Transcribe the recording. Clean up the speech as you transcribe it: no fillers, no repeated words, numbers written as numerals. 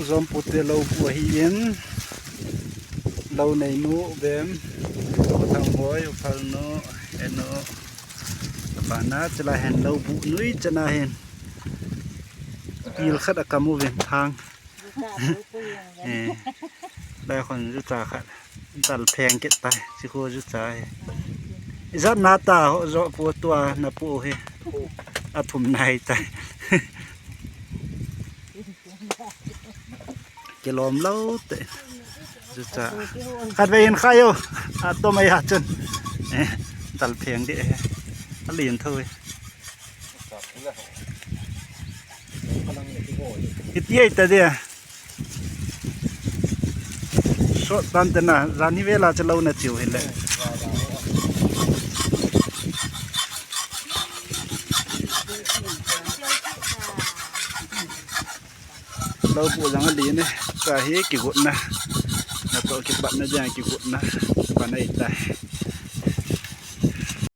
zom pute lo pu hiin lo nei nu bem thang hoi phal no eno bana chla hen lo bu nui chana hen pil khat akamu ven thangได้คนรู้จักครับตัดแพงเก็บไปสิโครู้จักจัดหน้าตาเขาจะปวดตัวนะปูเฮอาถุมในใจเกลอมเล่าเตะรู้จักขัดไปเห็นใครอยู่ตัวไม่หัดจนตัดแพงดิเหรียญเท่าไหร่คิดเยี่ยแต่เดียสดตามแต่น่ะร้านนี้เวลาจะเล่าน่ะจิ๋วเห็นเลยเราปูจังลีนี่กะเฮกิกุนะนะโตกิบัดนะจังกิกุนะปานไอ้ตาย